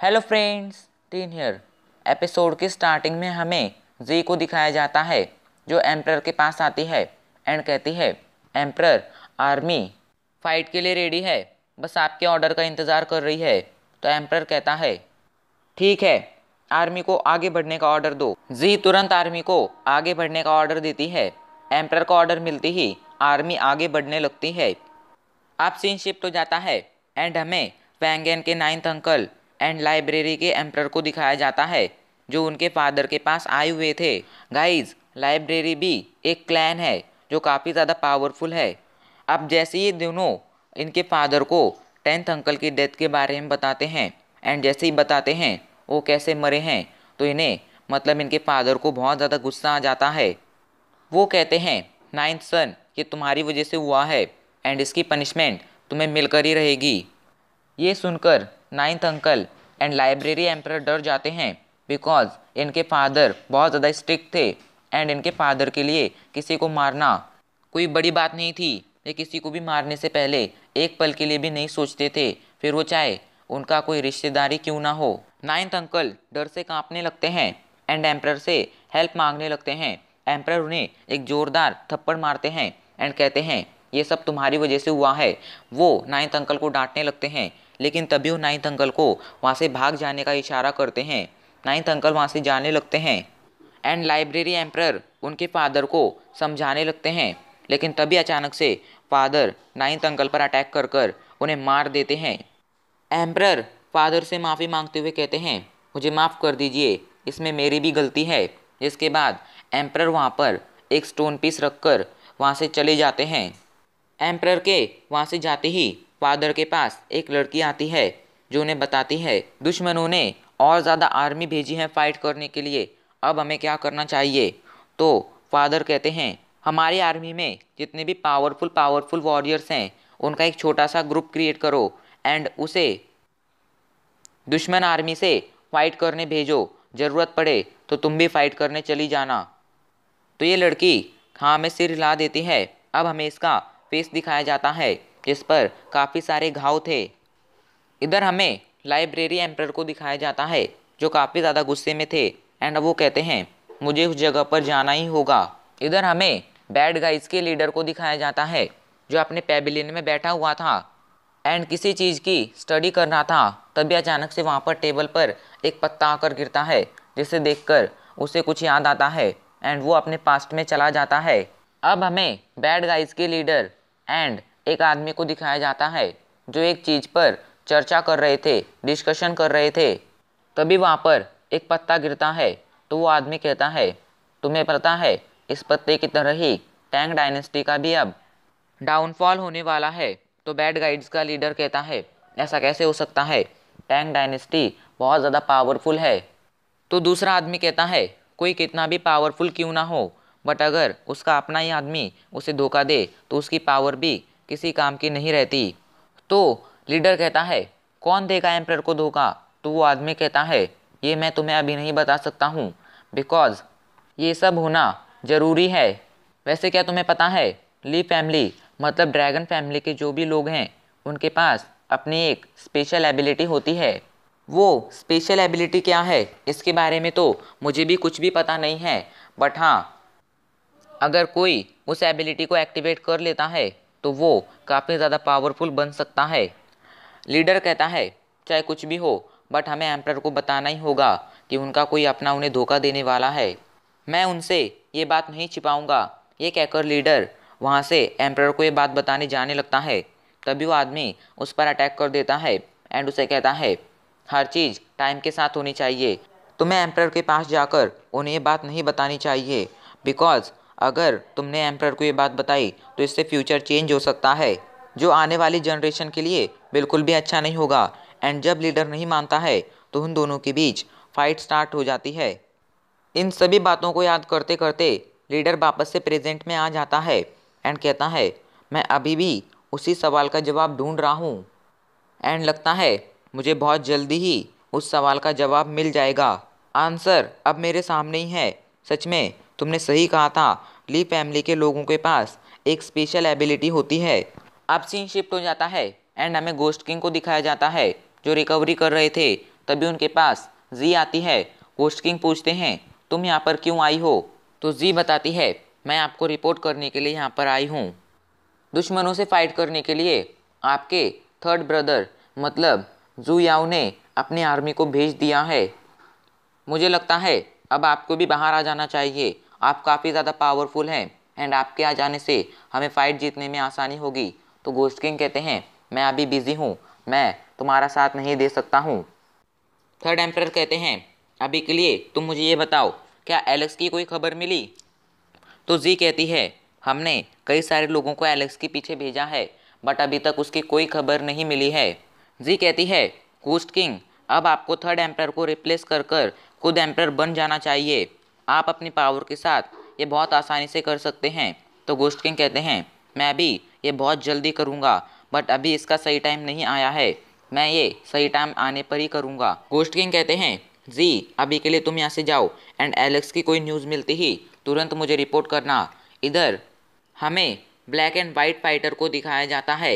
Hello friends, tin here. Episode की starting में हमें जी को दिखाया जाता है जो एम्प्रर के पास आती है एंड कहती है, एम्प्रर, आर्मी फाइट के लिए रेडी है, बस आपके ऑर्डर का इंतज़ार कर रही है। तो एम्प्रर कहता है, ठीक है, आर्मी को आगे बढ़ने का ऑर्डर दो। जी तुरंत आर्मी को आगे बढ़ने का ऑर्डर देती है। एम्प्रर का ऑर्डर मिलते ही आर्मी आगे बढ़ने लगती है। अब सीन शिफ्ट हो जाता है एंड हमें वैंगन के नाइन्थ अंकल एंड लाइब्रेरी के एम्प्रर को दिखाया जाता है जो उनके फादर के पास आए हुए थे। गाइज, लाइब्रेरी भी एक क्लैन है जो काफ़ी ज़्यादा पावरफुल है। अब जैसे ये दोनों इनके फादर को टेंथ अंकल की डेथ के बारे में बताते हैं एंड जैसे ही बताते हैं वो कैसे मरे हैं, तो इन्हें मतलब इनके फादर को बहुत ज़्यादा गुस्सा आ जाता है। वो कहते हैं, नाइन्थ सन, ये तुम्हारी वजह से हुआ है एंड इसकी पनिशमेंट तुम्हें मिलकर ही रहेगी। ये सुनकर ninth uncle and library emperor डर जाते हैं बिकॉज इनके फादर बहुत ज़्यादा स्ट्रिक्ट थे एंड इनके फादर के लिए किसी को मारना कोई बड़ी बात नहीं थी। ये किसी को भी मारने से पहले एक पल के लिए भी नहीं सोचते थे, फिर वो चाहे उनका कोई रिश्तेदारी क्यों ना हो। नाइन्थ अंकल डर से कांपने लगते हैं एंड एम्प्रर से हेल्प मांगने लगते हैं। एम्प्रर उन्हें एक ज़ोरदार थप्पड़ मारते हैं एंड कहते हैं, ये सब तुम्हारी वजह से हुआ है। वो नाइन्थ अंकल को डांटने लगते हैं, लेकिन तभी वो नाइन्थ अंकल को वहाँ से भाग जाने का इशारा करते हैं। नाइन्थ अंकल वहाँ से जाने लगते हैं एंड लाइब्रेरी एम्प्रर उनके फादर को समझाने लगते हैं, लेकिन तभी अचानक से फादर नाइन्थ अंकल पर अटैक कर कर उन्हें मार देते हैं। एम्प्रर फादर से माफ़ी मांगते हुए कहते हैं, मुझे माफ़ कर दीजिए, इसमें मेरी भी गलती है। जिसके बाद एम्प्रर वहाँ पर एक स्टोन पीस रखकर वहाँ से चले जाते हैं। एम्प्रर के वहाँ से जाते ही फादर के पास एक लड़की आती है जो उन्हें बताती है, दुश्मनों ने और ज़्यादा आर्मी भेजी है फाइट करने के लिए, अब हमें क्या करना चाहिए। तो फादर कहते हैं, हमारी आर्मी में जितने भी पावरफुल वॉरियर्स हैं उनका एक छोटा सा ग्रुप क्रिएट करो एंड उसे दुश्मन आर्मी से फाइट करने भेजो, ज़रूरत पड़े तो तुम भी फाइट करने चली जाना। तो ये लड़की हाँ में सिर हिला देती है। अब हमें इसका फेस दिखाया जाता है जिस पर काफ़ी सारे घाव थे। इधर हमें लाइब्रेरी एम्प्रर को दिखाया जाता है जो काफ़ी ज़्यादा गुस्से में थे एंड वो कहते हैं, मुझे उस जगह पर जाना ही होगा। इधर हमें बैड गाइज के लीडर को दिखाया जाता है जो अपने पेविलियन में बैठा हुआ था एंड किसी चीज़ की स्टडी कर रहा था। तभी अचानक से वहाँ पर टेबल पर एक पत्ता आकर गिरता है जिसे देखकर उसे कुछ याद आता है एंड वो अपने पास्ट में चला जाता है। अब हमें बैड गाइज के लीडर एंड एक आदमी को दिखाया जाता है जो एक चीज़ पर चर्चा कर रहे थे, डिस्कशन कर रहे थे। तभी वहाँ पर एक पत्ता गिरता है तो वो आदमी कहता है, तुम्हें पता है इस पत्ते की तरह ही टैंग डायनेस्टी का भी अब डाउनफॉल होने वाला है। तो बैड गाइड्स का लीडर कहता है, ऐसा कैसे हो सकता है, टैंग डायनेस्टी बहुत ज़्यादा पावरफुल है। तो दूसरा आदमी कहता है, कोई कितना भी पावरफुल क्यों ना हो, बट अगर उसका अपना ही आदमी उसे धोखा दे तो उसकी पावर भी किसी काम की नहीं रहती। तो लीडर कहता है, कौन देगा एम्प्रर को धोखा। तो वो आदमी कहता है, ये मैं तुम्हें अभी नहीं बता सकता हूँ बिकॉज ये सब होना ज़रूरी है। वैसे क्या तुम्हें पता है, ली फैमिली मतलब ड्रैगन फैमिली के जो भी लोग हैं उनके पास अपनी एक स्पेशल एबिलिटी होती है। वो स्पेशल एबिलिटी क्या है इसके बारे में तो मुझे भी कुछ भी पता नहीं है, बट हाँ, अगर कोई उस एबिलिटी को एक्टिवेट कर लेता है तो वो काफ़ी ज़्यादा पावरफुल बन सकता है। लीडर कहता है, चाहे कुछ भी हो बट हमें एम्प्रर को बताना ही होगा कि उनका कोई अपना उन्हें धोखा देने वाला है। मैं उनसे ये बात नहीं छिपाऊंगा। ये कहकर लीडर वहाँ से एम्प्रर को ये बात बताने जाने लगता है। तभी वो आदमी उस पर अटैक कर देता है एंड उसे कहता है, हर चीज़ टाइम के साथ होनी चाहिए। तुम्हें एम्प्रर के पास जाकर उन्हें ये बात नहीं बतानी चाहिए बिकॉज अगर तुमने एम्प्रर को ये बात बताई तो इससे फ्यूचर चेंज हो सकता है जो आने वाली जनरेशन के लिए बिल्कुल भी अच्छा नहीं होगा। एंड जब लीडर नहीं मानता है तो उन दोनों के बीच फाइट स्टार्ट हो जाती है। इन सभी बातों को याद करते करते लीडर वापस से प्रेजेंट में आ जाता है एंड कहता है, मैं अभी भी उसी सवाल का जवाब ढूंढ रहा हूँ एंड लगता है मुझे बहुत जल्दी ही उस सवाल का जवाब मिल जाएगा। आंसर अब मेरे सामने ही है। सच में तुमने सही कहा था, ली फैमिली के लोगों के पास एक स्पेशल एबिलिटी होती है। अब सीन शिफ्ट हो जाता है एंड हमें गोस्ट किंग को दिखाया जाता है जो रिकवरी कर रहे थे तभी उनके पास जी आती है। गोस्ट किंग पूछते हैं तुम यहाँ पर क्यों आई हो? तो जी बताती है मैं आपको रिपोर्ट करने के लिए यहाँ पर आई हूँ। दुश्मनों से फाइट करने के लिए आपके थर्ड ब्रदर मतलब जू याओ ने अपनी आर्मी को भेज दिया है। मुझे लगता है अब आपको भी बाहर आ जाना चाहिए। आप काफ़ी ज़्यादा पावरफुल हैं एंड आपके आ जाने से हमें फ़ाइट जीतने में आसानी होगी। तो गोस्ट किंग कहते हैं मैं अभी बिज़ी हूँ, मैं तुम्हारा साथ नहीं दे सकता हूँ। थर्ड एम्परर कहते हैं अभी के लिए तुम मुझे ये बताओ क्या एलेक्स की कोई खबर मिली? तो जी कहती है हमने कई सारे लोगों को एलेक्स के पीछे भेजा है बट अभी तक उसकी कोई खबर नहीं मिली है। जी कहती है गोस्ट किंग अब आपको थर्ड एम्परर को रिप्लेस कर कर खुद एम्परर बन जाना चाहिए। आप अपनी पावर के साथ ये बहुत आसानी से कर सकते हैं। तो गोस्ट किंग कहते हैं मैं भी ये बहुत जल्दी करूँगा बट अभी इसका सही टाइम नहीं आया है, मैं ये सही टाइम आने पर ही करूँगा। गोस्ट किंग कहते हैं जी अभी के लिए तुम यहाँ से जाओ एंड एलेक्स की कोई न्यूज़ मिलती ही तुरंत मुझे रिपोर्ट करना। इधर हमें ब्लैक एंड वाइट फाइटर को दिखाया जाता है।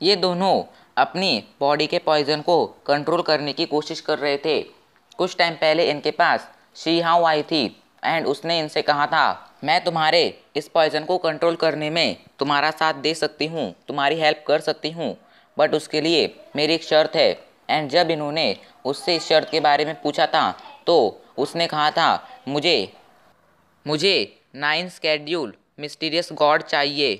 ये दोनों अपनी बॉडी के पॉइजन को कंट्रोल करने की कोशिश कर रहे थे। कुछ टाइम पहले इनके पास शी हाओ आई थी एंड उसने इनसे कहा था मैं तुम्हारे इस पॉइजन को कंट्रोल करने में तुम्हारा साथ दे सकती हूँ, तुम्हारी हेल्प कर सकती हूँ, बट उसके लिए मेरी एक शर्त है। एंड जब इन्होंने उससे इस शर्त के बारे में पूछा था तो उसने कहा था मुझे 9 स्केड्यूल मिस्टीरियस गॉड चाहिए।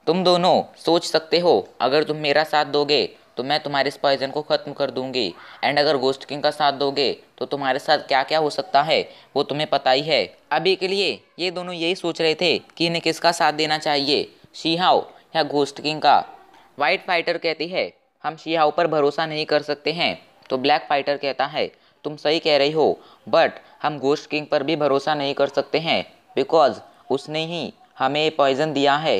तुम दोनों सोच सकते हो अगर तुम मेरा साथ दोगे तो मैं तुम्हारे इस पॉइजन को ख़त्म कर दूंगी एंड अगर गोस्ट किंग का साथ दोगे तो तुम्हारे साथ क्या क्या हो सकता है वो तुम्हें पता ही है। अभी के लिए ये दोनों यही सोच रहे थे कि इन्हें किसका साथ देना चाहिए, शी हाओ या गोस्ट किंग का। वाइट फाइटर कहती है हम शी हाओ पर भरोसा नहीं कर सकते हैं। तो ब्लैक फाइटर कहता है तुम सही कह रही हो बट हम गोस्ट किंग पर भी भरोसा नहीं कर सकते हैं बिकॉज उसने ही हमें ये पॉइजन दिया है।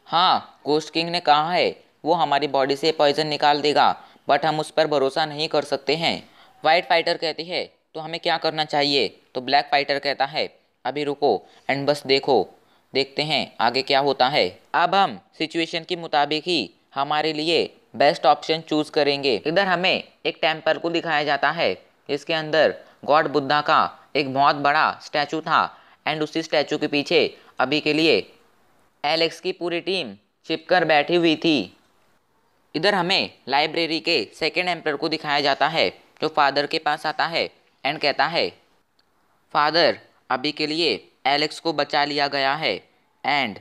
हाँ गोस्ट किंग ने कहा है वो हमारी बॉडी से पॉइजन निकाल देगा बट हम उस पर भरोसा नहीं कर सकते हैं। वाइट फाइटर कहती है तो हमें क्या करना चाहिए? तो ब्लैक फाइटर कहता है अभी रुको एंड बस देखते हैं आगे क्या होता है। अब हम सिचुएशन के मुताबिक ही हमारे लिए बेस्ट ऑप्शन चूज करेंगे। इधर हमें एक टेम्पल को दिखाया जाता है जिसके अंदर गॉड बुद्धा का एक बहुत बड़ा स्टैचू था एंड उसी स्टैचू के पीछे अभी के लिए एलेक्स की पूरी टीम चिपकर बैठी हुई थी। इधर हमें लाइब्रेरी के सेकेंड एम्परर को दिखाया जाता है जो फादर के पास आता है एंड कहता है फादर अभी के लिए एलेक्स को बचा लिया गया है एंड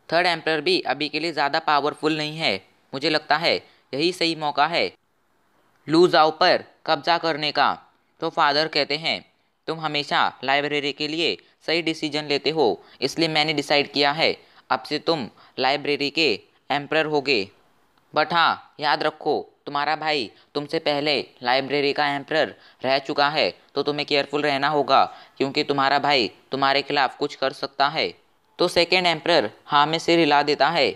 थर्ड एम्परर भी अभी के लिए ज़्यादा पावरफुल नहीं है, मुझे लगता है यही सही मौका है लू जाओ पर कब्जा करने का। तो फादर कहते हैं तुम हमेशा लाइब्रेरी के लिए सही डिसीजन लेते हो इसलिए मैंने डिसाइड किया है अब से तुम लाइब्रेरी के एम्परर होगे। बट हाँ याद रखो तुम्हारा भाई तुमसे पहले लाइब्रेरी का एम्परर रह चुका है तो तुम्हें केयरफुल रहना होगा क्योंकि तुम्हारा भाई तुम्हारे खिलाफ कुछ कर सकता है। तो सेकेंड एम्परर हाँ में सिर हिला देता है।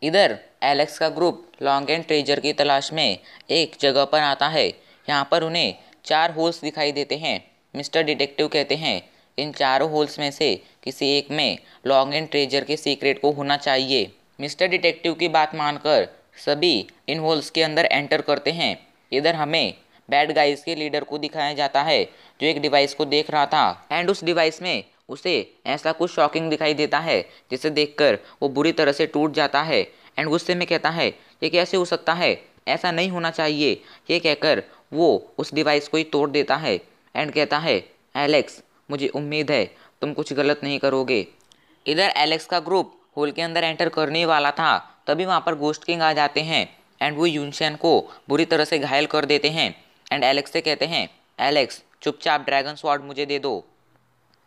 इधर एलेक्स का ग्रुप लॉन्ग एंड ट्रेजर की तलाश में एक जगह पर आता है। यहाँ पर उन्हें 4 होल्स दिखाई देते हैं। मिस्टर डिटेक्टिव कहते हैं इन चारों होल्स में से किसी एक में लॉन्ग एंड ट्रेजर के सीक्रेट को होना चाहिए। मिस्टर डिटेक्टिव की बात मानकर सभी इन होल्स के अंदर एंटर करते हैं। इधर हमें बैड गाइज के लीडर को दिखाया जाता है जो एक डिवाइस को देख रहा था एंड उस डिवाइस में उसे ऐसा कुछ शॉकिंग दिखाई देता है जिसे देखकर वो बुरी तरह से टूट जाता है एंड गुस्से में कहता है ये कैसे हो सकता है, ऐसा नहीं होना चाहिए। ये कहकर वो उस डिवाइस को ही तोड़ देता है एंड कहता है एलेक्स मुझे उम्मीद है तुम कुछ गलत नहीं करोगे। इधर एलेक्स का ग्रुप होल के अंदर एंटर करने वाला था तभी वहाँ पर गोस्ट किंग आ जाते हैं एंड वो यूनशन को बुरी तरह से घायल कर देते हैं एंड एलेक्स से कहते हैं एलेक्स चुपचाप ड्रैगन स्वॉर्ड मुझे दे दो।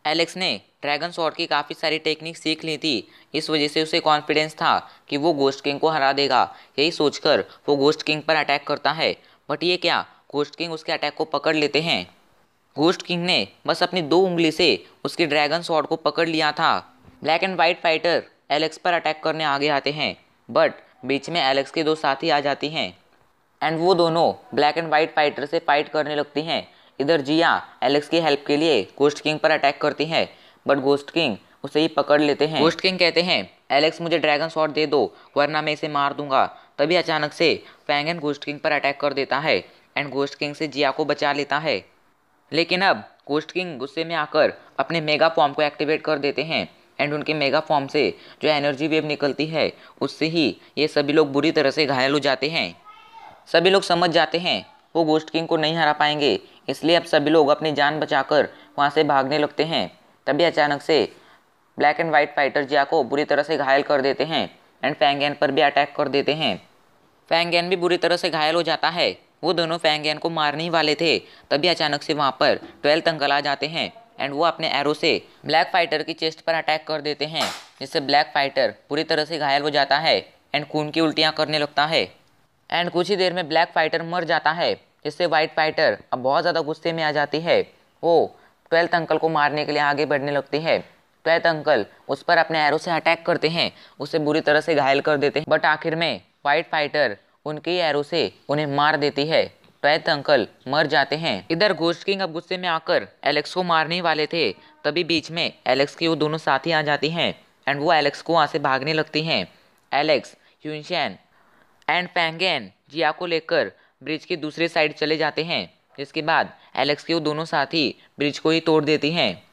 एलेक्स ने ड्रैगन स्वॉर्ड की काफ़ी सारी टेक्निक सीख ली थी, इस वजह से उसे कॉन्फिडेंस था कि वो गोस्ट किंग को हरा देगा। यही सोचकर वो गोस्ट किंग पर अटैक करता है बट ये क्या, गोस्ट किंग उसके अटैक को पकड़ लेते हैं। गोस्ट किंग ने बस अपनी 2 उंगली से उसके ड्रैगन स्वॉर्ड को पकड़ लिया था। Black and white fighter Alex पर अटैक करने आगे आते हैं बट बीच में एलेक्स के 2 साथी आ जाती हैं एंड वो दोनों ब्लैक एंड वाइट फाइटर से फाइट करने लगती हैं। इधर जिया एलेक्स की हेल्प के लिए गोस्ट किंग पर अटैक करती है बट गोस्ट किंग उसे ही पकड़ लेते हैं। गोस्ट किंग कहते हैं एलेक्स मुझे ड्रैगन स्वॉर्ड दे दो वरना मैं इसे मार दूंगा। तभी अचानक से फैंगन घोस्ट किंग पर अटैक कर देता है एंड घोस्ट किंग से जिया को बचा लेता है। लेकिन अब घोस्ट किंग गुस्से में आकर अपने मेगा फॉर्म को एक्टिवेट कर देते हैं एंड उनके मेगा फॉर्म से जो एनर्जी वेव निकलती है उससे ही ये सभी लोग बुरी तरह से घायल हो जाते हैं। सभी लोग समझ जाते हैं वो घोस्ट किंग को नहीं हरा पाएंगे, इसलिए अब सभी लोग अपनी जान बचाकर वहाँ से भागने लगते हैं। तभी अचानक से ब्लैक एंड वाइट फाइटर जिया को बुरी तरह से घायल कर देते हैं एंड फैंगन पर भी अटैक कर देते हैं। फैंगन भी बुरी तरह से घायल हो जाता है। वो दोनों फैंगन को मारने ही वाले थे, तभी अचानक से वहाँ पर 12th अंकल आ जाते हैं एंड वो अपने एरो से ब्लैक फाइटर की चेस्ट पर अटैक कर देते हैं, जिससे ब्लैक फाइटर पूरी तरह से घायल हो जाता है एंड खून की उल्टियाँ करने लगता है एंड कुछ ही देर में ब्लैक फाइटर मर जाता है, जिससे वाइट फाइटर अब बहुत ज़्यादा गुस्से में आ जाती है। वो 12th अंकल को मारने के लिए आगे बढ़ने लगती है। 12th अंकल उस पर अपने एरो से अटैक करते हैं, उसे बुरी तरह से घायल कर देते हैं, बट आखिर में वाइट फाइटर उनके एरो से उन्हें मार देती है। 12th अंकल मर जाते हैं। इधर घोस्ट किंग अब गुस्से में आकर एलेक्स को मारने वाले थे, तभी बीच में एलेक्स की वो दोनों साथी आ जाती हैं एंड वो एलेक्स को वहाँ से भागने लगती हैं। एलेक्स, यूनशैन एंड फैंगन जिया को लेकर ब्रिज की दूसरी साइड चले जाते हैं, जिसके बाद एलेक्स के वो दोनों साथी ब्रिज को ही तोड़ देती हैं।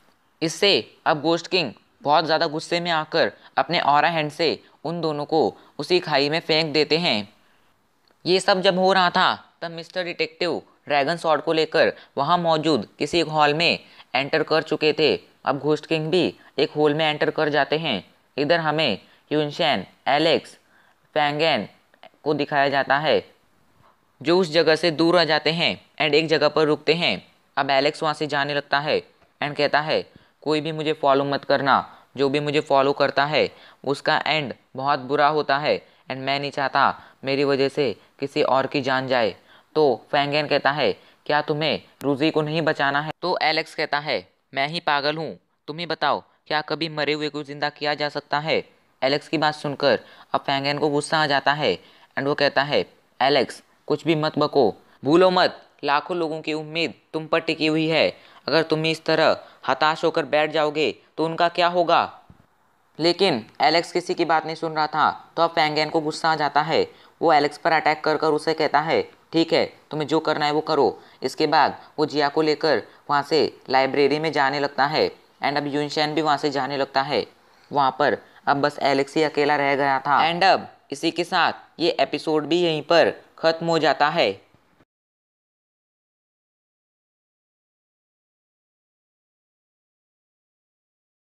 इससे अब घोस्ट किंग बहुत ज़्यादा गुस्से में आकर अपने ऑरा हैंड से उन दोनों को उसी खाई में फेंक देते हैं। ये सब जब हो रहा था तब मिस्टर डिटेक्टिव ड्रैगन स्वॉर्ड को लेकर वहाँ मौजूद किसी एक हॉल में एंटर कर चुके थे। अब घोस्ट किंग भी एक हॉल में एंटर कर जाते हैं। इधर हमें यूनशैन, एलेक्स, फैंगन को दिखाया जाता है जो उस जगह से दूर आ जाते हैं एंड एक जगह पर रुकते हैं। अब एलेक्स वहाँ से जाने लगता है एंड कहता है कोई भी मुझे फॉलो मत करना, जो भी मुझे फॉलो करता है उसका एंड बहुत बुरा होता है एंड मैं नहीं चाहता मेरी वजह से किसी और की जान जाए। तो फैंगन कहता है क्या तुम्हें रूजी को नहीं बचाना है? तो एलेक्स कहता है मैं ही पागल हूँ, तुम ही बताओ क्या कभी मरे हुए को जिंदा किया जा सकता है? एलेक्स की बात सुनकर अब फैंगन को गुस्सा आ जाता है एंड वो कहता है एलेक्स कुछ भी मत बको, भूलो मत लाखों लोगों की उम्मीद तुम पर टिकी हुई है, अगर तुम इस तरह हताश होकर बैठ जाओगे तो उनका क्या होगा? लेकिन एलेक्स किसी की बात नहीं सुन रहा था, तो अब फैंगन को गुस्सा आ जाता है। वो एलेक्स पर अटैक कर कर उसे कहता है ठीक है तुम्हें जो करना है वो करो। इसके बाद वो जिया को लेकर वहाँ से लाइब्रेरी में जाने लगता है एंड अब यूनशैन भी वहाँ से जाने लगता है। वहाँ पर अब बस एलेक्स ही अकेला रह गया था एंड अब इसी के साथ ये एपिसोड भी यहीं पर ख़त्म हो जाता है।